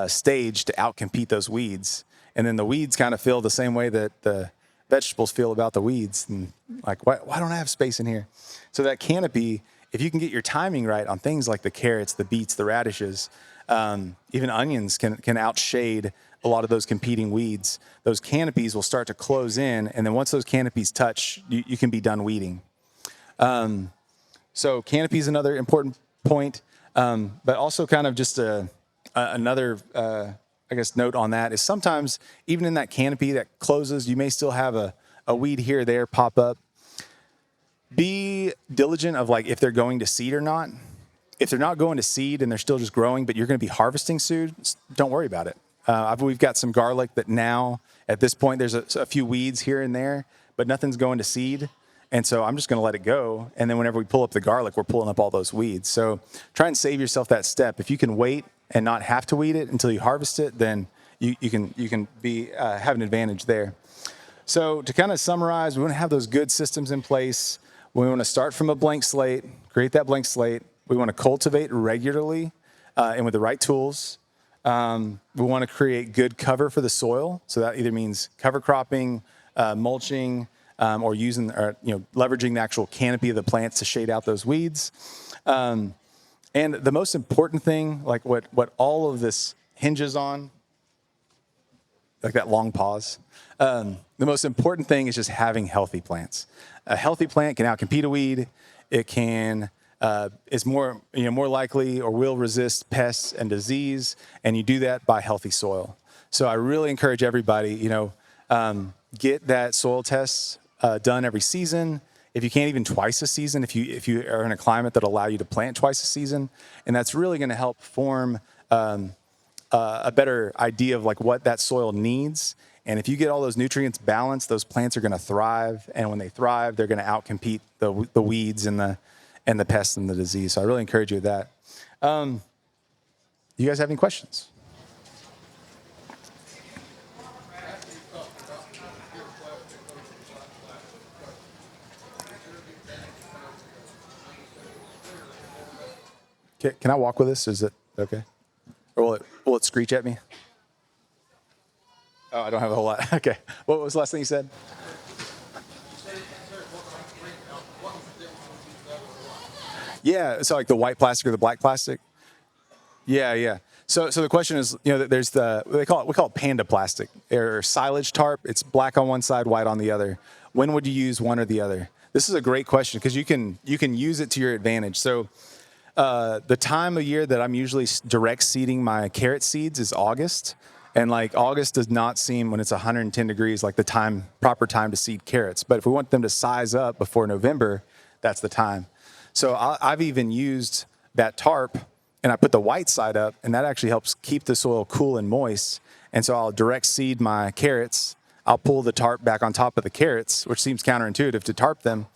Speaker 1: stage to outcompete those weeds. And then the weeds kind of feel the same way that the vegetables feel about the weeds. And like, why don't I have space in here? So that canopy, if you can get your timing right on things like the carrots, the beets, the radishes, even onions can outshade a lot of those competing weeds. Those canopies will start to close in, and then once those canopies touch, you can be done weeding. So canopy is another important point, but also kind of just another, note on that is, sometimes even in that canopy that closes, you may still have a weed here or there pop up. Be diligent of if they're going to seed or not. If they're not going to seed and they're still just growing, but you're going to be harvesting soon, don't worry about it. We've got some garlic that now, at this point, there's a few weeds here and there, but nothing's going to seed. And so I'm just going to let it go. And then whenever we pull up the garlic, we're pulling up all those weeds. So try and save yourself that step. If you can wait and not have to weed it until you harvest it, then you can have an advantage there. So to kind of summarize, we want to have those good systems in place. We want to start from a blank slate, create that blank slate. We want to cultivate regularly and with the right tools. We want to create good cover for the soil. So that either means cover cropping, mulching, or leveraging the actual canopy of the plants to shade out those weeds. And the most important thing, like what all of this hinges on, like that long pause, the most important thing is just having healthy plants. A healthy plant can outcompete a weed. It can is more likely or will resist pests and disease, and you do that by healthy soil. So I really encourage everybody, get that soil test done every season. If you can't, even twice a season, if you are in a climate that allow you to plant twice a season, and that's really going to help form a better idea of what that soil needs. And if you get all those nutrients balanced, those plants are going to thrive, and when they thrive, they're going to outcompete the weeds and the pests and the disease. So I really encourage you with that. You guys have any questions? Can I walk with this? Is it okay? Or will it screech at me? Oh, I don't have a whole lot. Okay. What was the last thing you said? Yeah, so like the white plastic or the black plastic? Yeah. So the question is, there's we call it panda plastic or silage tarp. It's black on one side, white on the other. When would you use one or the other? This is a great question because you can use it to your advantage. So the time of year that I'm usually direct seeding my carrot seeds is August. And August does not seem, when it's 110 degrees, like the proper time to seed carrots. But if we want them to size up before November, that's the time. So I've even used that tarp, and I put the white side up, and that actually helps keep the soil cool and moist. And so I'll direct seed my carrots. I'll pull the tarp back on top of the carrots, which seems counterintuitive to tarp them,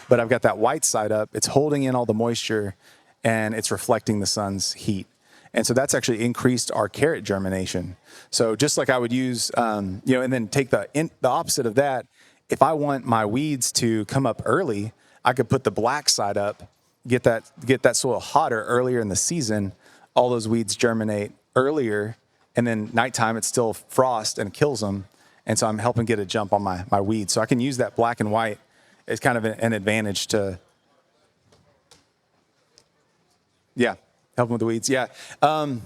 Speaker 1: but I've got that white side up. It's holding in all the moisture, and it's reflecting the sun's heat. And so that's actually increased our carrot germination. So just like I would use, and then take the opposite of that. If I want my weeds to come up early, I could put the black side up, get that soil hotter earlier in the season. All those weeds germinate earlier, and then nighttime it's still frost and it kills them. And so I'm helping get a jump on my weeds. So I can use that black and white as kind of an advantage to, helping with the weeds. And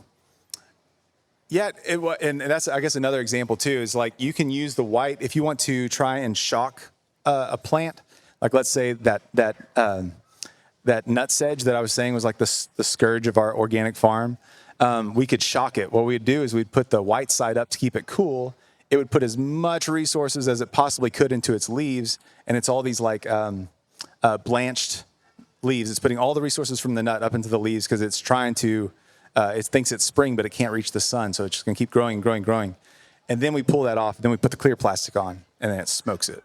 Speaker 1: that's, I guess, another example too, is like you can use the white if you want to try and shock a plant. Like let's say that nut sedge that I was saying was like the scourge of our organic farm. We could shock it. What we'd do is we'd put the white side up to keep it cool. It would put as much resources as it possibly could into its leaves, and it's all these like blanched leaves. It's putting all the resources from the nut up into the leaves because it's trying to, it thinks it's spring, but it can't reach the sun, so it's just gonna keep growing and growing and growing. And then we pull that off, then we put the clear plastic on, and then it smokes it.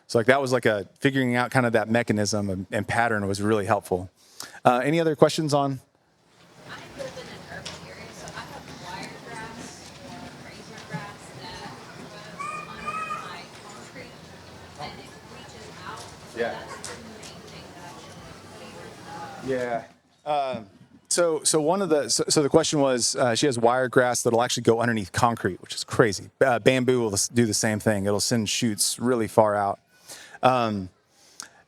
Speaker 1: So like that was like a figuring out kind of that mechanism and pattern was really helpful. Any other questions on?
Speaker 2: I live in an urban area, so I have wiregrass or razor grass that grows under my concrete and it reaches out. So
Speaker 1: Yeah.
Speaker 2: that's the main thing that I should favor.
Speaker 1: Yeah. So one of so the question was she has wiregrass that'll actually go underneath concrete, which is crazy. Bamboo will do the same thing. It'll send shoots really far out.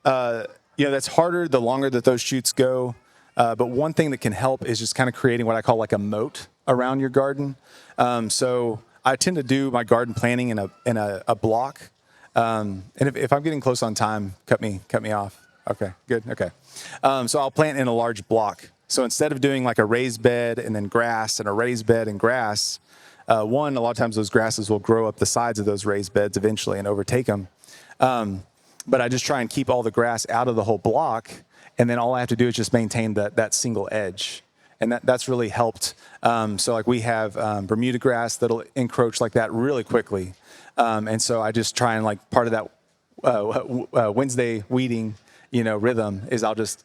Speaker 1: That's harder the longer that those shoots go. But one thing that can help is just kind of creating what I call like a moat around your garden. So I tend to do my garden planning in a block. And if I'm getting close on time, cut me off. Okay, good. Okay. So I'll plant in a large block. So instead of doing like a raised bed and then grass and a raised bed and grass, a lot of times those grasses will grow up the sides of those raised beds eventually and overtake them. But I just try and keep all the grass out of the whole block, and then all I have to do is just maintain that single edge, and that's really helped. So like we have Bermuda grass that'll encroach like that really quickly, and so I just try and like part of that Wednesday weeding, rhythm is I'll just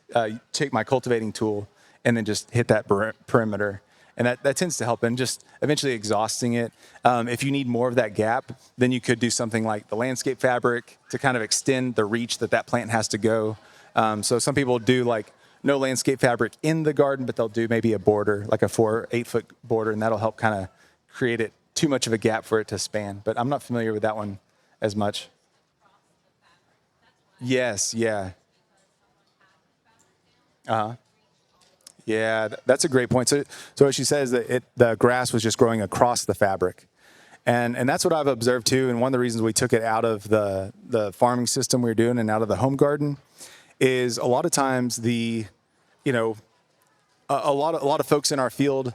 Speaker 1: take my cultivating tool and then just hit that perimeter. And that tends to help, and just eventually exhausting it. If you need more of that gap, then you could do something like the landscape fabric to kind of extend the reach that plant has to go. So some people do like no landscape fabric in the garden, but they'll do maybe a border, like a 4 or 8 foot border, and that'll help kind of create it too much of a gap for it to span. But I'm not familiar with that one as much. Yes, yeah. Uh-huh. Yeah, that's a great point. So what she says that the grass was just growing across the fabric, and that's what I've observed too. And one of the reasons we took it out of the farming system we were doing and out of the home garden is a lot of times a lot of folks in our field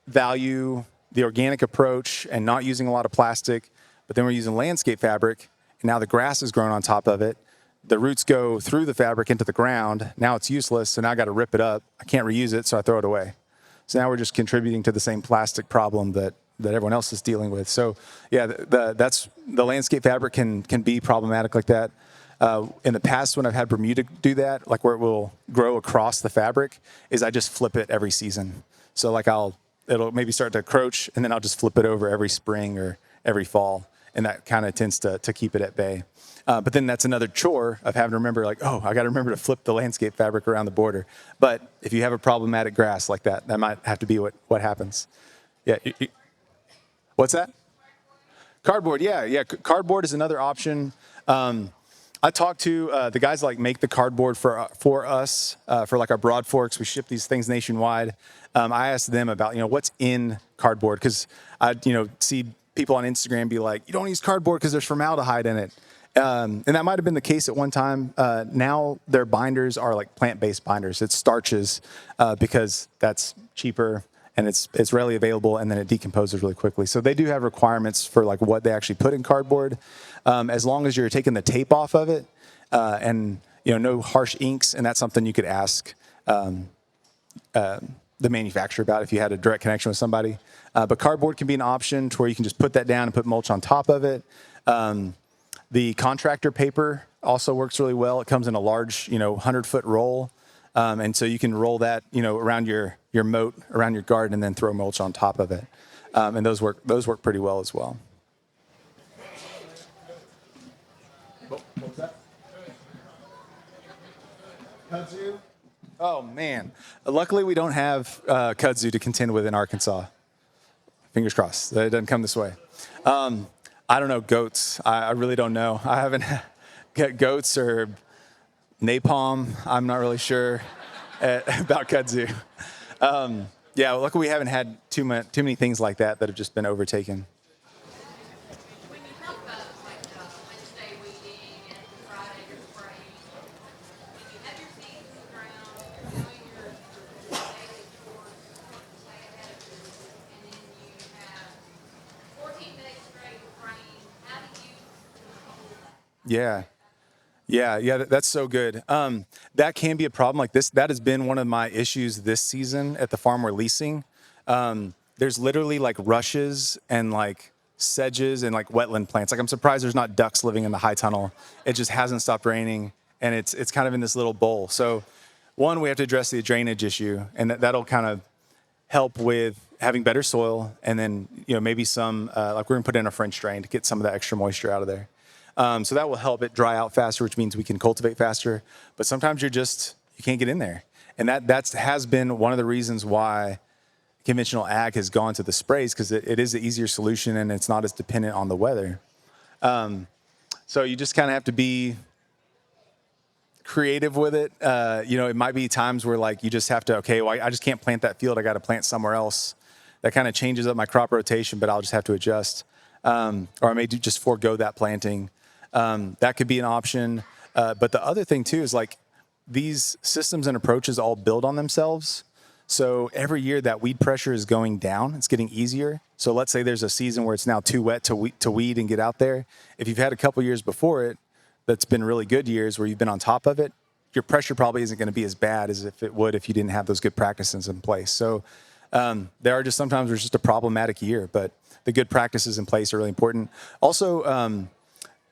Speaker 1: value the organic approach and not using a lot of plastic, but then we're using landscape fabric, and now the grass is growing on top of it. The roots go through the fabric into the ground. Now it's useless, so now I got to rip it up. I can't reuse it, so I throw it away. So now we're just contributing to the same plastic problem that everyone else is dealing with. So yeah, that's the landscape fabric can be problematic like that. In the past, when I've had Bermuda do that, like where it will grow across the fabric, is I just flip it every season. So like it'll maybe start to encroach, and then I'll just flip it over every spring or every fall, and that kind of tends to keep it at bay. But then that's another chore of having to remember, like, oh, I got to remember to flip the landscape fabric around the border. But if you have a problematic grass like that, that might have to be what happens. Yeah. What's that? Cardboard. Yeah. Cardboard is another option. I talked to the guys that like make the cardboard for us for like our broad forks. We ship these things nationwide. I asked them about what's in cardboard, because I see people on Instagram be like, you don't use cardboard because there's formaldehyde in it. And that might have been the case at one time. Now their binders are like plant-based binders. It's starches because that's cheaper and it's readily available, and then it decomposes really quickly. So they do have requirements for like what they actually put in cardboard. As long as you're taking the tape off of it and no harsh inks, and that's something you could ask the manufacturer about if you had a direct connection with somebody. But cardboard can be an option to where you can just put that down and put mulch on top of it. The contractor paper also works really well. It comes in a large, 100-foot roll. And so you can roll that, around your moat, around your garden, and then throw mulch on top of it. And those work pretty well as well. What was that? Kudzu? Oh, man. Luckily, we don't have kudzu to contend with in Arkansas. Fingers crossed that it doesn't come this way. I don't know, goats. I really don't know. I haven't got goats or napalm. I'm not really sure about kudzu. Yeah, luckily we haven't had too many things like that have just been overtaken.
Speaker 2: When you talk about like Wednesday weeding and Friday your spraying, when you have your seeds in the ground, you're doing your daily chores, stay ahead of it, and then you have 14 days straight of rain. How do you control that?
Speaker 1: Yeah. Yeah, that's so good. That can be a problem. Like this, that has been one of my issues this season at the farm we're leasing. There's literally like rushes and like sedges and like wetland plants. Like I'm surprised there's not ducks living in the high tunnel. It just hasn't stopped raining, and it's kind of in this little bowl. So, one, we have to address the drainage issue, and that'll kind of help with having better soil, and then maybe some like we're gonna put in a French drain to get some of that extra moisture out of there. So that will help it dry out faster, which means we can cultivate faster. But sometimes you can't get in there, and that has been one of the reasons why conventional ag has gone to the sprays, because it is the easier solution and it's not as dependent on the weather. So you just kind of have to be creative with it. It might be times where like you just have to, okay, well, I just can't plant that field. I got to plant somewhere else. That kind of changes up my crop rotation, but I'll just have to adjust. Or I may just forego that planting. That could be an option. But the other thing too is like these systems and approaches all build on themselves. So every year that weed pressure is going down, it's getting easier. So let's say there's a season where it's now too wet to weed and get out there. If you've had a couple years before it, that's been really good years where you've been on top of it, your pressure probably isn't going to be as bad as if it would if you didn't have those good practices in place. So there are just sometimes there's just a problematic year, but the good practices in place are really important. Also,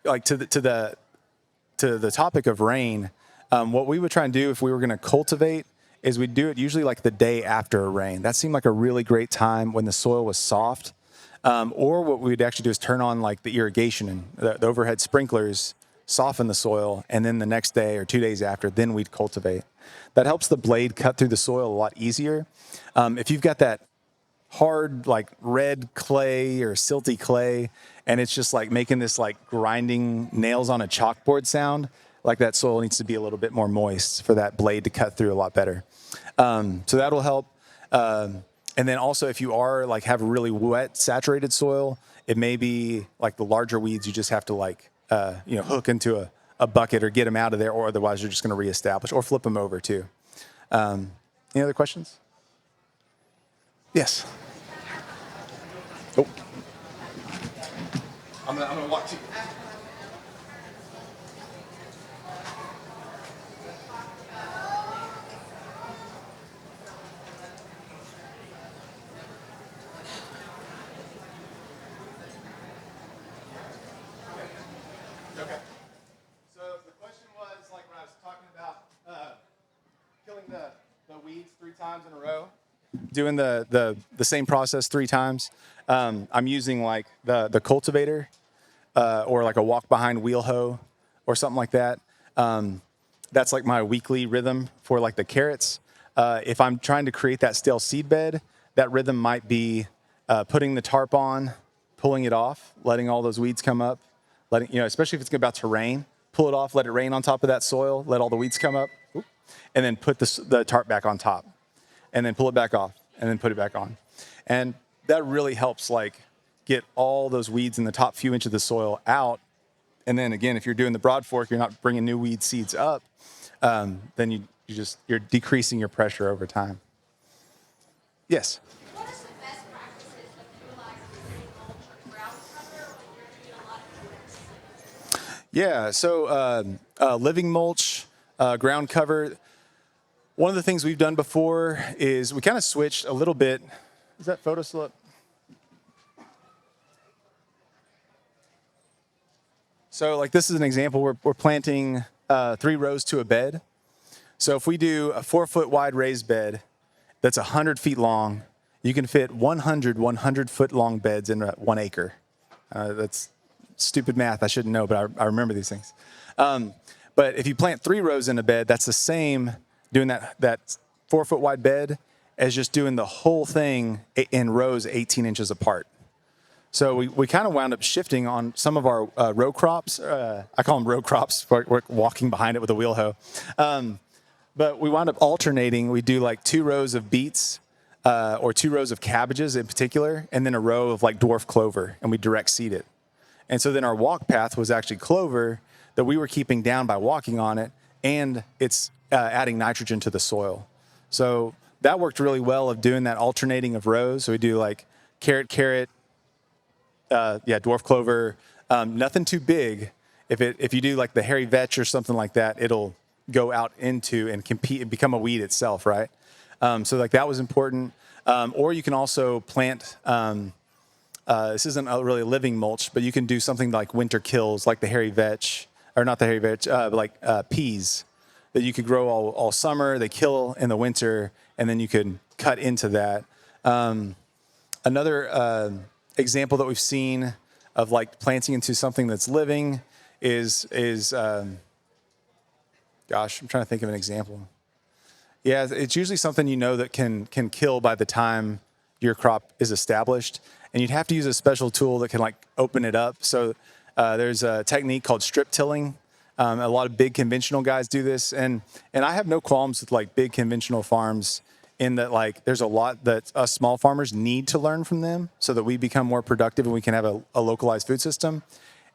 Speaker 1: like to the topic of rain, what we would try and do if we were going to cultivate is we'd do it usually like the day after a rain. That seemed like a really great time when the soil was soft. Or what we'd actually do is turn on like the irrigation and the overhead sprinklers, soften the soil, and then the next day or 2 days after, then we'd cultivate. That helps the blade cut through the soil a lot easier. If you've got that hard like red clay or silty clay, and it's just like making this like grinding nails on a chalkboard sound, like that soil needs to be a little bit more moist for that blade to cut through a lot better. So that'll help. And then also if you are like have really wet, saturated soil, it may be like the larger weeds you just have to like, hook into a bucket or get them out of there, or otherwise you're just going to reestablish or flip them over too. Any other questions? Yes. Oh. I'm gonna walk to you. Okay. So the question was like when I was talking about killing the weeds 3 times in a row, doing the same process 3 times. I'm using like the cultivator or like a walk behind wheel hoe or something like that. That's like my weekly rhythm for like the carrots. If I'm trying to create that stale seed bed, that rhythm might be putting the tarp on, pulling it off, letting all those weeds come up, especially if it's about to rain, pull it off, let it rain on top of that soil, let all the weeds come up, and then put the tarp back on top, and then pull it back off, and then put it back on. And that really helps like get all those weeds in the top few inches of the soil out. And then again, if you're doing the broad fork, you're not bringing new weed seeds up, then you're decreasing your pressure over time. Yes.
Speaker 2: What is the best practices of utilizing mulch or ground cover when you're doing a lot of this?
Speaker 1: Yeah. So living mulch, Ground cover. One of the things we've done before is we kind of switched a little bit. Is that photo slip? So like this is an example. We're planting 3 rows to a bed. So if we do a 4-foot wide raised bed that's 100 feet long, you can fit 100 foot long beds in 1 acre. That's stupid math. I shouldn't know, but I remember these things. But if you plant 3 rows in a bed, that's the same doing that 4-foot wide bed as just doing the whole thing in rows 18 inches apart. So we kind of wound up shifting on some of our row crops. I call them row crops. We're walking behind it with a wheel hoe. But we wound up alternating. We do like 2 rows of beets or 2 rows of cabbages in particular, and then a row of like dwarf clover, and we direct seed it. And so then our walk path was actually clover that we were keeping down by walking on it, and it's adding nitrogen to the soil. So that worked really well of doing that alternating of rows. So we do like carrot, dwarf clover, nothing too big. If you do like the hairy vetch or something like that, it'll go out into and compete and become a weed itself, right? So like that was important. Or you can also plant, this isn't really living mulch, but you can do something like winter kills, like the hairy vetch, or not the hairy vetch, but like peas that you could grow all summer. They kill in the winter, and then you could cut into that. Another example that we've seen of like planting into something that's living is gosh, I'm trying to think of an example. Yeah, it's usually something you know that can kill by the time your crop is established, and you'd have to use a special tool that can like open it up. So there's a technique called strip tilling. A lot of big conventional guys do this, and I have no qualms with like big conventional farms in that like there's a lot that us small farmers need to learn from them so that we become more productive and we can have a localized food system.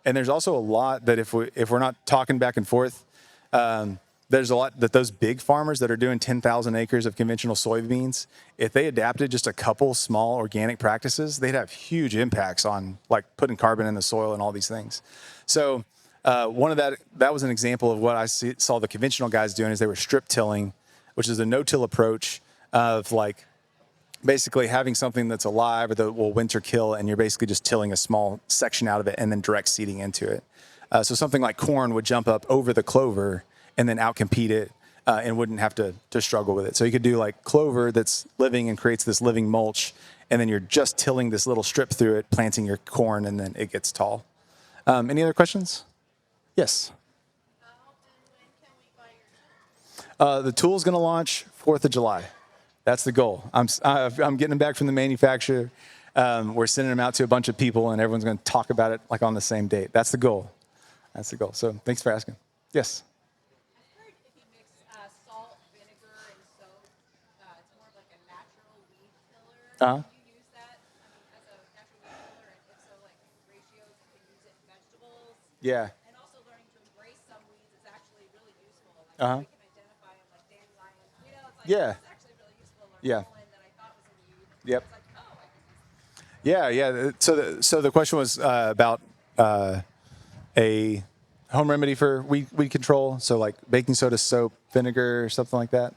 Speaker 1: And there's also a lot that if we're not talking back and forth, there's a lot that those big farmers that are doing 10,000 acres of conventional soybeans, if they adapted just a couple small organic practices, they'd have huge impacts on like putting carbon in the soil and all these things. So one of that was an example of what I saw the conventional guys doing is they were strip tilling, which is a no-till approach of like basically having something that's alive or that will winter kill, and you're basically just tilling a small section out of it and then direct seeding into it. So something like corn would jump up over the clover and then outcompete it and wouldn't have to struggle with it. So you could do like clover that's living and creates this living mulch, and then you're just tilling this little strip through it, planting your corn, and then it gets tall. Any other questions? Yes.
Speaker 2: How and when can we buy your tool?
Speaker 1: The tool's going to launch 4th of July. That's the goal. I'm getting them back from the manufacturer. We're sending them out to a bunch of people, and everyone's going to talk about it like on the same date. That's the goal. That's the goal. So thanks for asking. Yes.
Speaker 2: I've heard if you mix salt, vinegar, and soap, it's more of like a natural weed killer.
Speaker 1: Uh-huh.
Speaker 2: Do you use that? I mean, as a natural weed killer, and if so, like ratios, you can use it in vegetables.
Speaker 1: Yeah.
Speaker 2: And also learning to embrace some weeds is actually really useful. Like
Speaker 1: Uh-huh.
Speaker 2: we can identify them like dandelion. You know, it's like
Speaker 1: Yeah.
Speaker 2: it's actually really useful. Or
Speaker 1: Yeah.
Speaker 2: pollen that I thought was a weed.
Speaker 1: Yep.
Speaker 2: It's like, oh, I can use
Speaker 1: Yeah. So the question was about a home remedy for weed control. So like baking soda, soap, vinegar, something like that.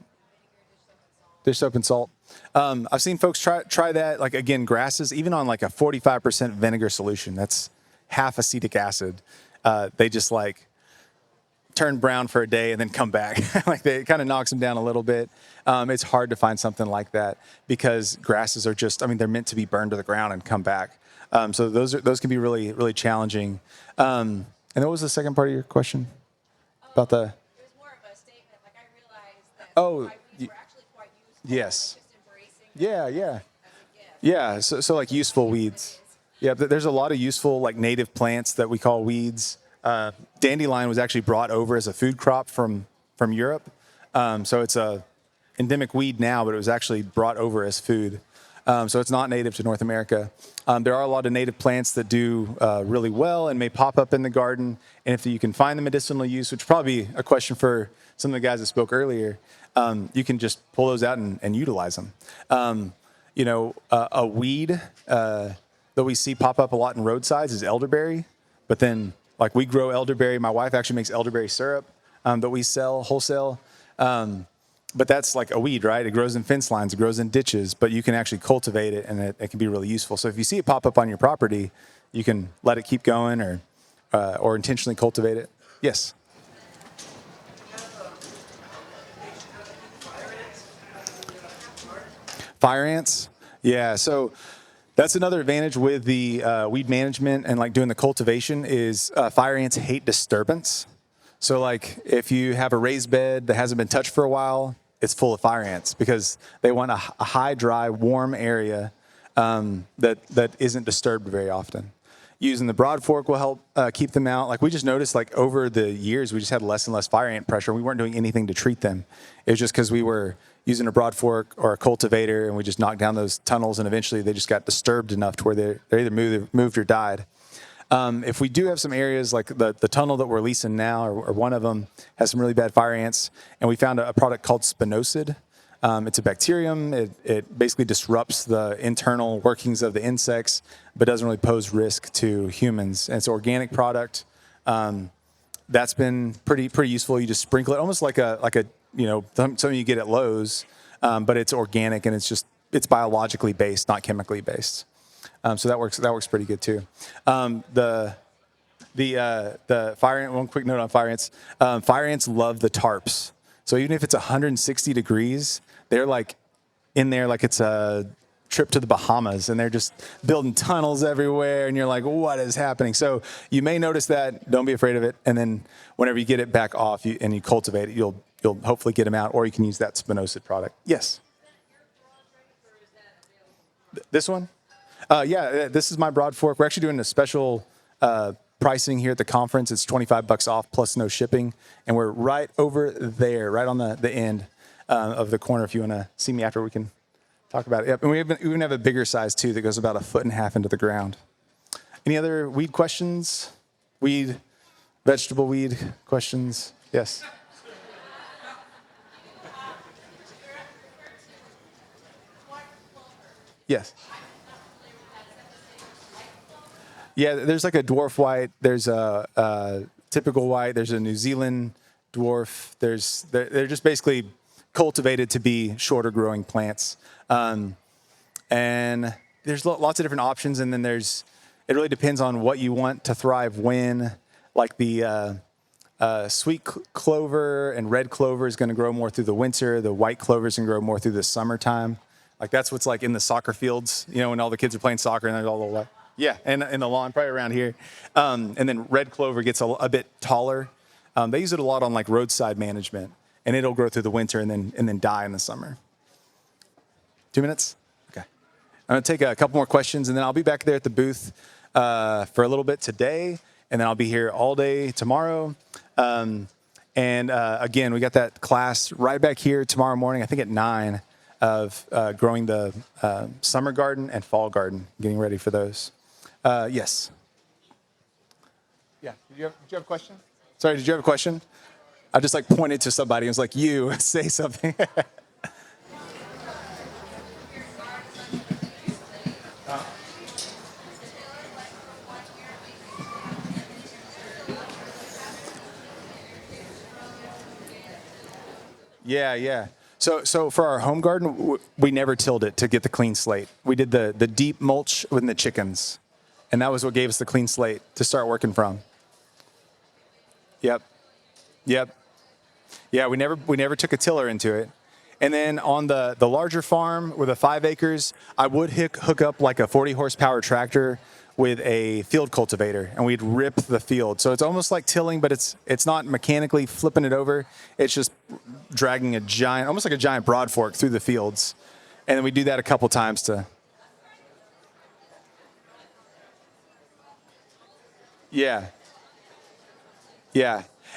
Speaker 1: Dish soap and salt. I've seen folks try that. Like again, grasses, even on like a 45% vinegar solution, that's half acetic acid. They just like turn brown for a day and then come back. Like it kind of knocks them down a little bit. It's hard to find something like that because grasses are just, I mean, they're meant to be burned to the ground and come back. So those can be really, really challenging. And what was the second part of your question about the?
Speaker 2: It was more of a statement. Like I realized that
Speaker 1: Oh,
Speaker 2: my weeds were actually quite useful.
Speaker 1: yes.
Speaker 2: Just embracing
Speaker 1: Yeah,
Speaker 2: them
Speaker 1: yeah.
Speaker 2: as a gift.
Speaker 1: Yeah, so like useful weeds. Yeah, there's a lot of useful like native plants that we call weeds. Dandelion was actually brought over as a food crop from Europe. So it's a endemic weed now, but it was actually brought over as food. So it's not native to North America. There are a lot of native plants that do really well and may pop up in the garden. And if you can find the medicinal use, which would probably be a question for some of the guys that spoke earlier, you can just pull those out and utilize them. A weed that we see pop up a lot in roadsides is elderberry. But then, like we grow elderberry. My wife actually makes elderberry syrup. that we sell wholesale. But that's like a weed, right? It grows in fence lines, it grows in ditches, but you can actually cultivate it, and it can be really useful. So if you see it pop up on your property, you can let it keep going, or intentionally cultivate it. Yes. Fire ants. Yeah. So that's another advantage with the weed management and like doing the cultivation is fire ants hate disturbance. So like if you have a raised bed that hasn't been touched for a while, it's full of fire ants because they want a high, dry, warm area that isn't disturbed very often. Using the broad fork will help keep them out. Like we just noticed, like over the years, we just had less and less fire ant pressure. We weren't doing anything to treat them. It was just because we were using a broad fork or a cultivator, and we just knocked down those tunnels, and eventually they just got disturbed enough to where they either moved or died. If we do have some areas like the tunnel that we're leasing now, or one of them has some really bad fire ants, and we found a product called spinosad. It's a bacterium. It basically disrupts the internal workings of the insects, but doesn't really pose risk to humans. And it's an organic product. That's been pretty useful. You just sprinkle it, almost like a something you get at Lowe's, but it's organic and it's biologically based, not chemically based. So that works pretty good too. The fire ant. One quick note on fire ants. Fire ants love the tarps. So even if it's 160 degrees, they're like in there like it's a trip to the Bahamas, and they're just building tunnels everywhere, and you're like, what is happening? So you may notice that. Don't be afraid of it. And then whenever you get it back off and you cultivate it, you'll hopefully get them out, or you can use that spinosad product. Yes. This one? Yeah, this is my broad fork. We're actually doing a special pricing here at the conference. It's $25 off plus no shipping, and we're right over there, right on the end of the corner. If you want to see me after, we can talk about it. Yep. And we even have a bigger size too that goes about 1.5 feet into the ground. Any other weed questions? Vegetable weed questions? Yes. Yes. Yeah, there's like a dwarf white. There's a typical white. There's a New Zealand dwarf. They're just basically cultivated to be shorter growing plants. And there's lots of different options. And then it really depends on what you want to thrive when. Like the sweet clover and red clover is going to grow more through the winter. The white clover is going to grow more through the summertime. Like that's what's like in the soccer fields, when all the kids are playing soccer and there's all the white. Yeah, and in the lawn, probably around here. And then red clover gets a bit taller. They use it a lot on like roadside management, and it'll grow through the winter and then die in the summer. 2 minutes? Okay. I'm going to take a couple more questions, and then I'll be back there at the booth for a little bit today, and then I'll be here all day tomorrow. And again, we got that class right back here tomorrow morning, I think at 9, of growing the summer garden and fall garden, getting ready for those. Yes. Yeah. Did you have a question? Sorry, did you have a question? I just like pointed to somebody and was like, you, say something. Yeah. So for our home garden, we never tilled it to get the clean slate. We did the deep mulch with the chickens, and that was what gave us the clean slate to start working from. Yep. Yeah, we never took a tiller into it. And then on the larger farm with the 5 acres, I would hook up like a 40 horsepower tractor with a field cultivator, and we'd rip the field. So it's almost like tilling, but it's not mechanically flipping it over. It's just dragging almost like a giant broad fork through the fields. And then we do that a couple times to. Yeah.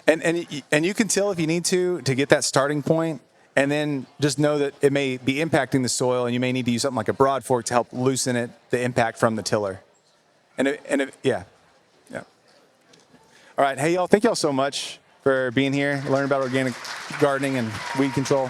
Speaker 1: And you can till if you need to get that starting point, and then just know that it may be impacting the soil, and you may need to use something like a broad fork to help loosen the impact from the tiller. Yeah. All right, hey y'all, thank y'all so much for being here, learning about organic gardening and weed control.